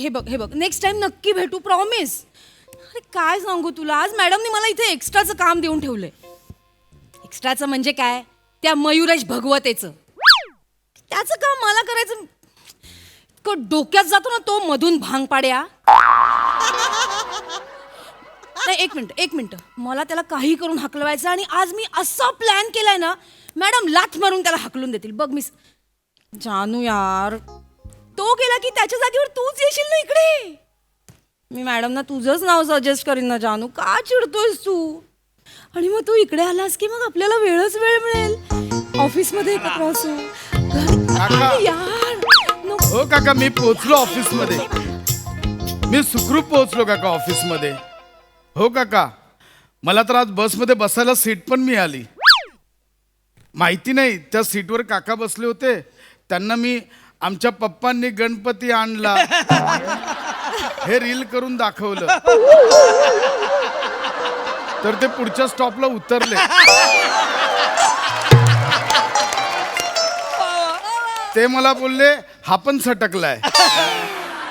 हे बघ next time नक्की भेटू प्रॉमिस. अरे काय सांगू तुला, आज मॅडमने मला इथे एक्स्ट्राचं काम देऊन ठेवलंय. एक्स्ट्राचं म्हणजे काय, त्या मयुरेश भगवतेचं त्याचं काम मला करायचं. डोक्यात जातो ना तो मधून भांग पाड्या. नाही एक मिनिट मला त्याला काही करून हकलवायचं. आणि आज मी असा प्लॅन केलाय ना, मॅडम लाथ मारून त्याला हकलून देतील बघ. मी जानू यार, तो गेला की त्याच्या जागेवर तूच येशील ना इकडे. मी मॅडमना तुझंच नाव सजेस्ट करीन ना जानू. का चिडतोयस तू? आणि मग तू इकडे आलास की मग आपल्याला वेळ मिळेल ऑफिसमध्ये एकत्र असू. यार हो काका, मी पोहोचलो ऑफिस मध्ये. मी सुखरूप पोहोचलो काका ऑफिस मध्ये. हो काका, मला तर आज बसमध्ये बसायला सीट पण मिळाली. माहिती नाही त्या सीटवर काका बसले होते, त्यांना मी आमच्या पप्पांनी गणपती आणला हे रील करून दाखवलं, तर ते पुढच्या स्टॉपला उतरले. ते मला बोलले हा पण सटकलाय.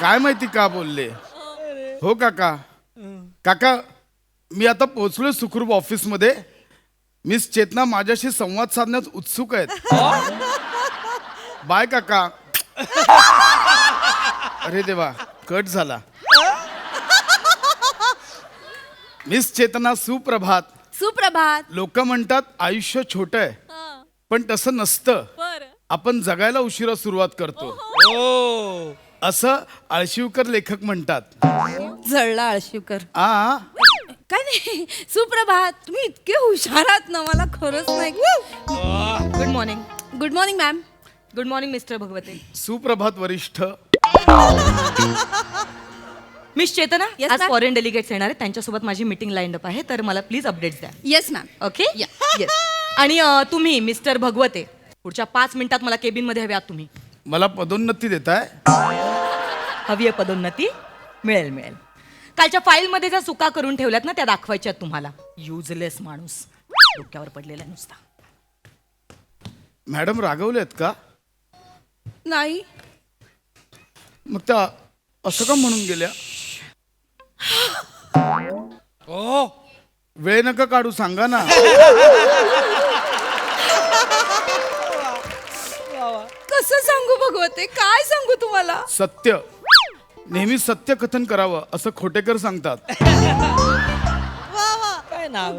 काय माहिती का बोलले. हो काका. काका मी आता पोहोचलोय सुखरूप ऑफिस मध्ये. मिस चेतना माझ्याशी संवाद साधण्यास उत्सुक आहेत. बाय काका. अरे देवा, कट झाला. मिस चेतना सुप्रभात. सुप्रभात. लोक म्हणतात आयुष्य छोट आहे, पण तसं नसतं. आपण जगायला उशिरा सुरुवात करतो असं आळशिवकर लेखक म्हणतात. जळला आळशिवकर. आ काय नाही, सुप्रभात. तुम्ही इतके हुशार आहात ना, मला खरंच नाही. Good morning. Good morning ma'am. Good morning mister भगवते. सुप्रभात वरिष्ठ. मिस चेतना, Yes, आज ma'am. फॉरेन डेलिगेट्स येणार आहेत, त्यांच्यासोबत माझी मीटिंग लाईन अप आहे, तर मला प्लीज अपडेट्स द्या. Yes ma'am. Okay. Yeah. Yes. आणि तुम्ही मिस्टर भगवते पुढच्या 5 मिनिटात मला केबिन मध्ये हवे आहात तुम्ही. मला पदोन्नती देताय? हवी आहे पदोन्नती? मिळेल मिळेल. कालच्या फाईल मध्ये ज्या चुका करून ठेवल्यात ना, त्या दाखवायच्या आहेत तुम्हाला. युजलेस माणूस, डोक्यावर पडलेला नुसता. मॅडम रागवलेत का? नाही. मग त्या असं का म्हणून गेल्या? वेळ नका काढू, सांगा ना. कसं सांगू भगवते, काय सांगू तुम्हाला. सत्य, नेहमी सत्य कथन करावं असं खोटेकर सांगतात. काय नाव?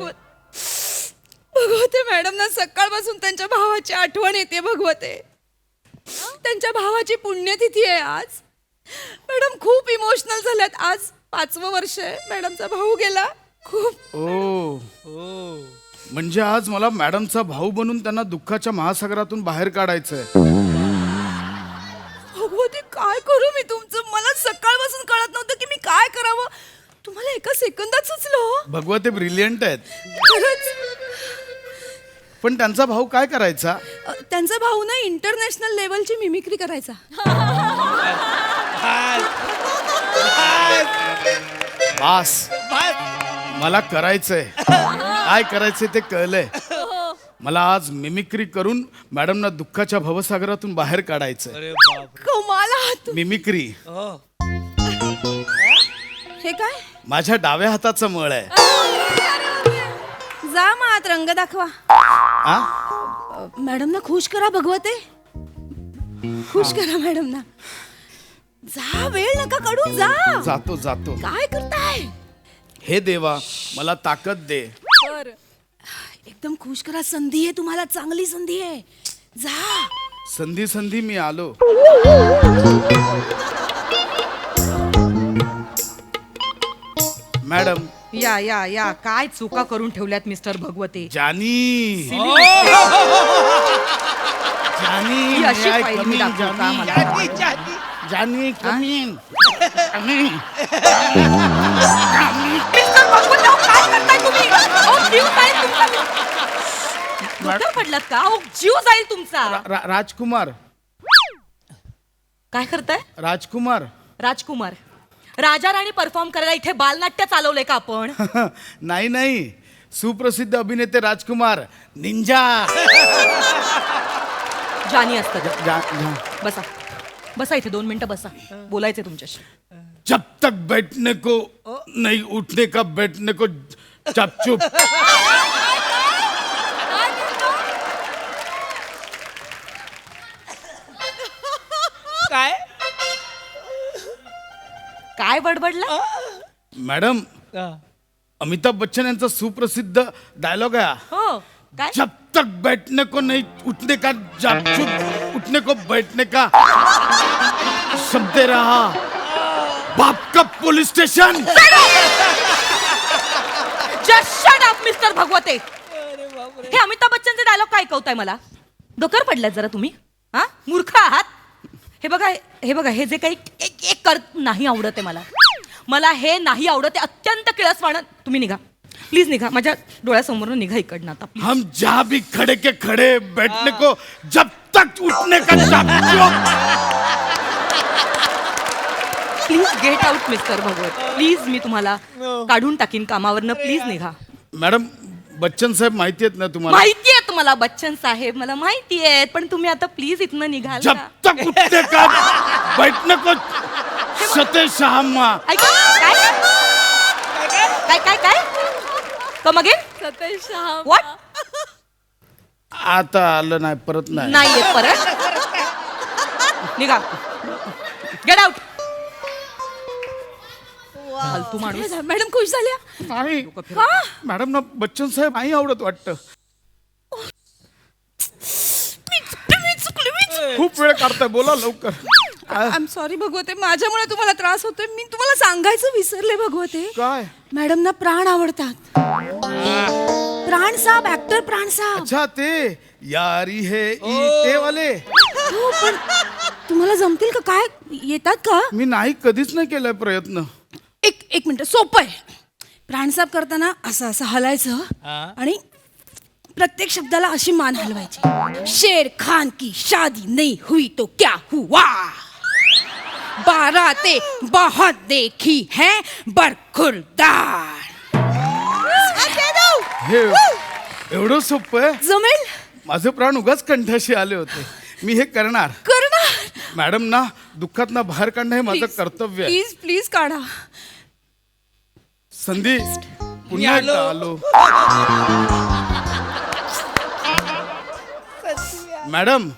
भगवते मॅडम ना सकाळपासून त्यांच्या भावाची आठवण येते. भगवते, त्यांच्या भावाची पुण्यतिथी आहे आज. मॅडम खूप इमोशनल झाल्यात. आज 5वं वर्ष आहे मॅडमचा भाऊ गेला. खूप. ओ म्हणजे आज मला मॅडमचा भाऊ बनून त्यांना दुःखाच्या महासागरातून बाहेर काढायचंय. भगवते काय करू मी तुमचं. मला सकाळपासून कळत नव्हतं की मी काय करावं. तुम्हाला एका सेकंदात सुचलं. भगवते ब्रिलियंट आहेत. खरंच. पण त्यांचा भाऊ काय करायचा? त्यांचा भाऊ ना इंटरनॅशनल लेवलची मिमिक्री करायचा. बास, मला करायचंय. काय करायचंय ते कळलंय. मला आज मिमिक्री करून मॅडमना दुःखाच्या भवसागरातून बाहेर काढायचंय. कमाल आहात. मिमिक्री हे काय? माझ्या डाव्या हाताचं मळ आहे. जा मग आत रंग दाखवा. आ? मॅडमना खुश करा भगवते. खुश करा मॅडमना. जा, वेळ नका काढू, जा. जातो जातो. काय करताय? हे देवा, मला ताकद दे. एकदम खुश करा. संधी आहे तुम्हाला, चांगली संधी आहे. जा. संधी संधी मी आलो. मॅडम. या या या, काय चुका करून ठेवल्यात मिस्टर भगवते. जानी जानी ही अशी may I file come me in, दाखवू का जानी? मला? जानी come in. Come in. Mister भगवते, अहो, काय करताय तुम्ही? अहो, जीव जाईल तुमचा. डोक्यावर पडलात का? अहो, जीव जाईल तुमचा. राजकुमार. काय करताय? राजकुमार. राजकुमार. राजा राणी परफॉर्म करायला इथे बालनाट्य चालवलंय का आपण? नाही नाही, सुप्रसिद्ध अभिनेते राजकुमार निंजा. जानी असतं. बसा बसा, इथे 2 मिनिटं बसा, बोलायचंय तुमच्याशी. जब तक बैठने को नहीं उठने का बैठने को चुप काय काय बडबडला मॅडम अमिताभ बच्चन यांचा सुप्रसिद्ध डायलॉग आहे हा. हो काय जब तक बैठने को नहीं उठने का जब चुप उठने को बैठने का शब्द रहा बाप का police station just shut up mister भगवते. हे अमिताभ बच्चनचे डायलॉग काय ऐकवताय मला? डोक्यावर पडलात जरा तुम्ही? हा मूर्ख आहात. हे बघा हे जे काही एक एक कर नाही आवडत आहे मला हे नाही आवडत आहे. अत्यंत किळसवाणं. तुम्ही निघा प्लीज, निघा माझ्या डोळ्यासमोरून निघा इकडनं आता please. हम जहाँ भी खड़े के खड़े बैठने को जब तक उठने का जब चुप please get out mister Bhagwat. Please मी तुम्हाला काढून टाकीन कामावरनं. प्लीज निघा. मॅडम बच्चन साहेब माहिती आहेत ना तुम्हाला माहिती आहे तुम्हाला बच्चन साहेब, मला माहिती आहे, पण तुम्ही आता प्लीज इथनं निघाल जब का? तक उठने का बैठने को सते शाहम्मा ऐका काय काय काय come again Satej Shah what? आता आलं नाही परत नाही नाही येत परत. निघा गेट आउट. फालतू माणूस. मॅडम खुश झाल्या? नाही का? मॅडम ना बच्चन साहेब नाही आवडत वाटतं. मी चुकली. खूप वेळ काढताय बोला लवकर आय एम सॉरी भगवते, माझ्यामुळे तुम्हाला त्रास होतोय. मी तुम्हाला सांगायचं विसरले भगवते. काय मॅडम ना प्राण आवडतात. प्राण साहेब, ऍक्टर प्राण साहेब. अच्छा ते यारी है ते वाले हो, पण तुम्हाला जमतील का? काय येतात का? मी नाही कधीच नाही केलाय प्रयत्न. एक मिनिट, सोपं आहे. प्राणसाप करताना असं असं हलायचं आणि प्रत्येक शब्दाला अशी मान हलवायची. शेर खान की शादी नहीं हुई तो क्या हुआ, 12 ते बहुत देखी है बरखुरदार. हे एवढं सोपं आहे. जमेल? माझे प्राण उगाच कंठाशी आले होते. मी हे करणार. मॅडम ना दुःखात ना बाहेर काढणं हे माझं कर्तव्य आहे. प्लीज प्लीज काढा. संधी पुन्हा एकदा आलो. मॅडम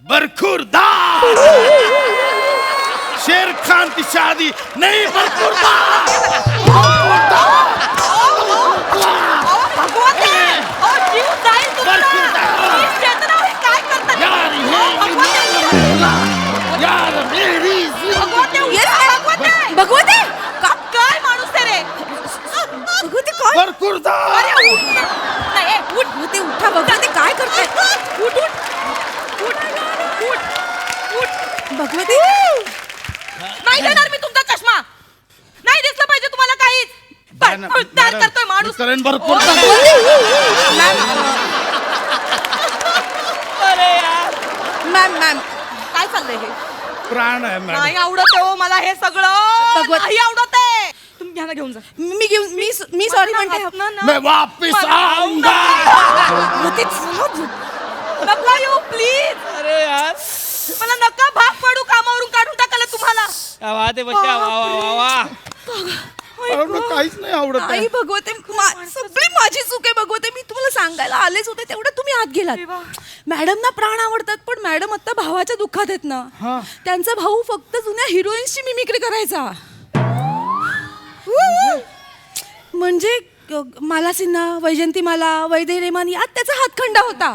बरखुरदार शेर खान की शादी नहीं बरखुरदार. भगवते अहो, जीव जाईल तुमचा. प्लीज चेतना, हे काय करताय? यार मेरी भगवते, भगवते, भगवते काय माणूस आहे रे? भगवते काय? बरखुरदार. अरे उठ. नाही ए, उठ. भगवते उठा. भगवते काय करताय? उठ उठ उठ उठ उठ. भगवते नाही देणार मी तुमचा चष्मा. नाही दिसलं पाहिजे तुम्हाला काहीच. तयार करतोय माणूस. करेन बरखुरदार. मॅम मॅम काय चाललंय हे? प्राण आहे मॅडम. नाही आवडत हो मला हे सगळं. भगवत- नाही आवडत आहे. तुम्ही घ्या ना, घेऊन जा. मी सॉरी म्हणते. मैं वापिस आऊंगा. भगवते चला झोप. नका येऊ प्लीज. अरे यार मला नका भाग पडू. कामावरून काढून टाकायला तुम्हाला. क्या बात है बच्चा वाह वाह वाह. मॅडम ना काहीच नाही आवडत आहे. नाही भगवते, सगळी माझी चूक आहे भगवते. मी तुम्हाला सांगायला आलेच होते, तेवढं तुम्ही आत गेलात. मॅडम ना प्राण आवडतात, पण मॅडम आता भावाच्या दुःखात आहेत ना. हा. त्यांचा भाऊ फक्त जुन्या हिरोईन्सची मिमिक्री करायचा. म्हणजे माला सिन्हा, वैजंतीमाला, वैदेही रेमान यात त्याचा हातखंडा होता.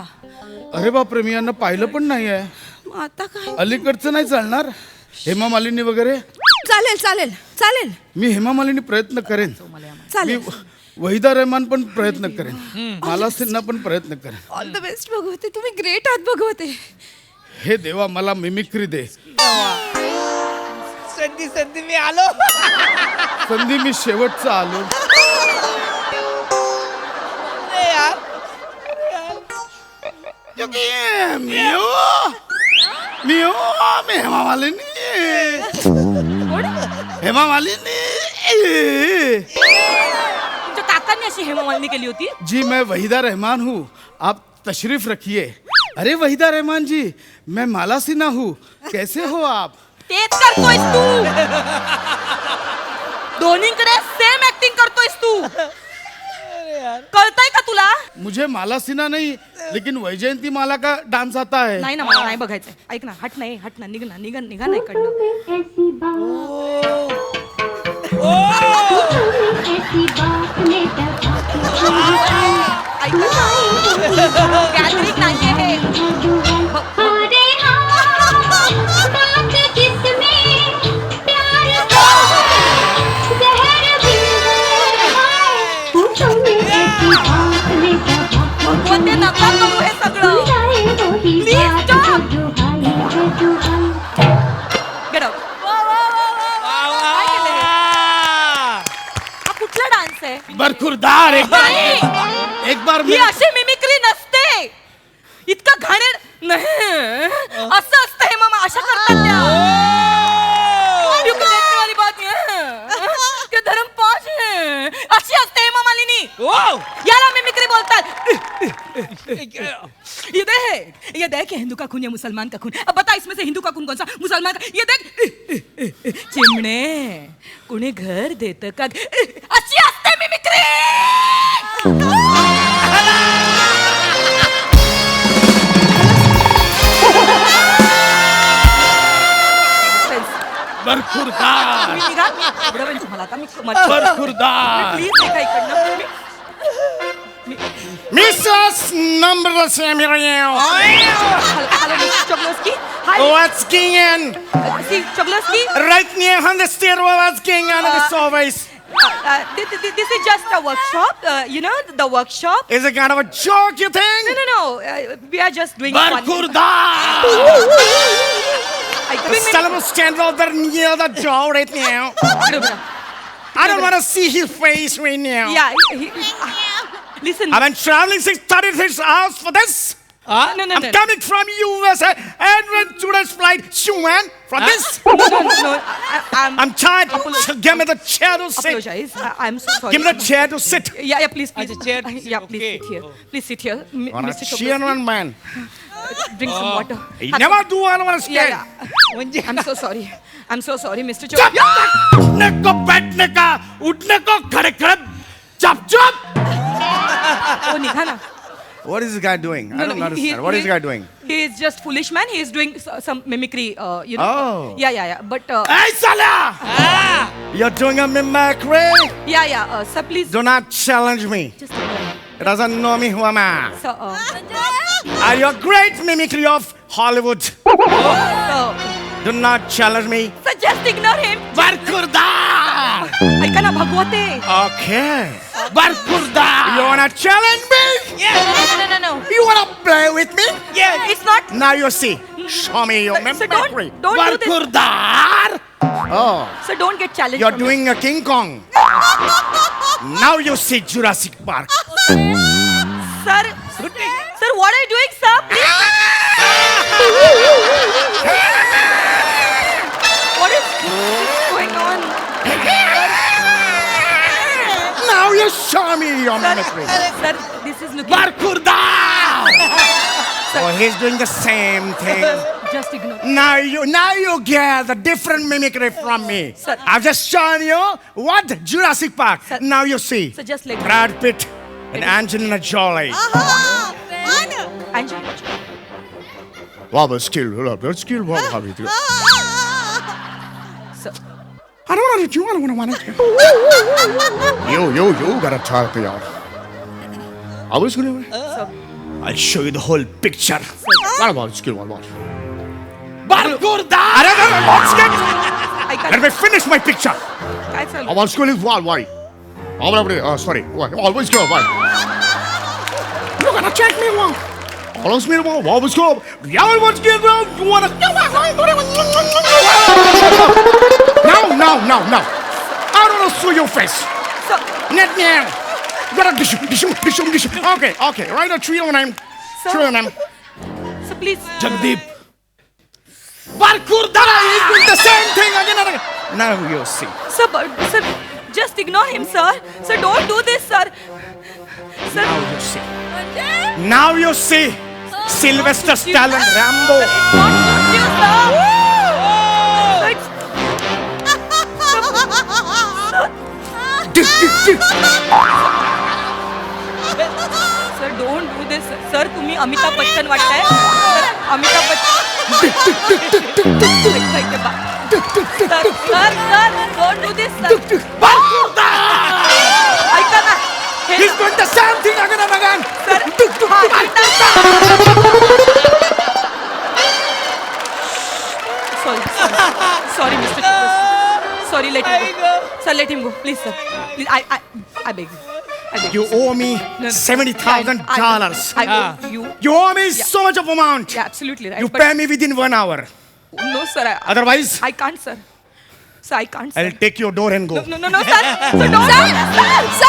अरे बापरे, मी यांना पाहिलं पण नाही आहे. मग आता काय? अलीकडचं नाही चालणार. हेमा मालिनी वगैरे. चालेल चालेल चालेल मी हेमा मालिनी प्रयत्न करेन. मी चालेल. वहिदा रहमान पण प्रयत्न करेन. माला सिन्हा पण प्रयत्न करेन. ऑल द बेस्ट भगवते. तुम्ही ग्रेट आहात भगवते. हे देवा मला मिमिक्री दे. संधी मी आलो. संधी मी शेवटचा आलो. अरे यार मी हेमा मालिनी. हेमा मालिनी. तुमच्या काकांनी अशी हेमा मालिनी केली होती. जी मैं वहीदा रहमान हूँ, आप तशरीफ रखिए. अरे वहीदा रहमान जी, मैं माला सिन्हा हूँ, कैसे हो आप? तेच करतोयस तू दोन्हीकडे सेम ऍक्टिंग करतोयस तू कळतंय का तुला मुझे माला सीना नहीं लेकिन वैजयंती माला का डांस आता है. नाही ना मला नाही बघायचंय ऐक ना हट ना निघ ना इकडनं ऐक गॅदरिंग नाहीये हे भगवंते नका करू हे सगळं प्लीज स्टॉप गेट आउट काय केलं हे? हा कुठला डान्स आहे बरखुरदार नाही. एक बार ही अशी मिमिक्री नसते इतकं घाणेर नाही असं असतं हे मामा अशा करतात त्या क्यों देखने वाली बात ये है कि धर्म पाच है अशी असते हे मामालिनी याला मिमिक्री बोलतात ये देख हिंदू का खून या मुसलमान का खून अब बता इसमें से हिंदू का खून कौन सा मुसलमान का ये देख चिमणे कुणी घर देत का अशी असते मिमिक्री बरखुरदार मी निघा मी आवडवेन तुम्हाला आता मी बरखुरदार प्लीज एका इकडनं Mrs. Number Samuel, hello mister चॉकलेट्सकी hi what's going on? See चॉकलेट्सकी Right near on the stairwell, what's going on in the service? this is just a workshop you know the workshop Is it kind of a joke, you think? no we are just doing fun Barkhurdar The Solomon stand out there near the door right now. I don't want to see his face right now. listen I've been traveling 36 hours for this. no I'm coming from USA and went today's flight, Shuan, from this. no I'm tired. So give me the chair to sit. apologize I'm so sorry Give me the chair to sit. yeah please Acha, chair to sit, yeah please okay. sit here please sit here On a Mr. cheer Chocolates one man. drink some water You never do I don't want to yeah stand. म्हणजे I'm so sorry Mr. Chocolates उठने को बैठने का उठने को खड़े खड़े चप चप oh निघा ना What is this guy doing? I don't understand. What is this guy doing? He is just foolish man. He is doing some mimicry. You know. Oh. Yeah. But ऐ साला You're doing a mimicry? yeah. Sir, please. Do not challenge me. Just a minute. It doesn't know me who am I. Sir, Are you a great mimicry of Hollywood? sir, Do not challenge me. sir, just ignore him. बरखुरदार ऐका ना भगवते. Okay. Barkhurdar You wanna challenge me? No. You wanna play with me? Yeah. It's not. Now you see. Show me your Sir, mimicry. don't do this. Barkhurdar Oh, Sir, don't get challenged. you're from doing a King Kong. Now you see Jurassic Park. this. Sir, what are you doing, sir? What is going on? Now you show me your Sir, mimicry. sir, this is looking. Barkhurdar Oh, he's doing the same thing. Just ignore. Now you get the different mimicry from me. Sir. I've just shown you what Jurassic Park. Sir. Now you see So just like Brad Pitt and Angelina Jolie. Anjali. Wow, but skill, wow, how you do? Sir, I don't want to. I don't want to. You gotta talk to y'all. I was gonna. sir. I'll show you the whole picture. What about skill? What? बरखुरदार ऐका Let me finish my picture. काय चालू Our school is why? Sorry. Why? Always go. Why? You're gonna check me wrong. Always me wrong. Always go. Y'all want to get wrong? You wanna? No. I don't wanna see your face. Sir, Net now. You gotta dish. Okay. Right now, three on him. sir, please. Jagdeep बरखुरदार He's doing the same thing again and again. Now you see. Sir, just ignore him, sir. Sir, don't do this, sir. Sir, Now you see. Sylvester Stallone, Rambo. it's not you, sir. Sir, sir don't do this sir तुम्ही अमिताभ बच्चन वाटताय sir Amitabh Bachchan sir don't do this sir ऐका ना हे He's doing the same thing again and again. Sir sorry mister sorry let him go sir let him go please sir please I beg You owe me $70,000. I owe you. You owe me so much of amount. Yeah, absolutely right. You but pay me within 1 hour. no, sir. Otherwise, I can't, sir. Sir, I can't. Sir. I'll take your door and go. No, sir. Sir, don't. Sir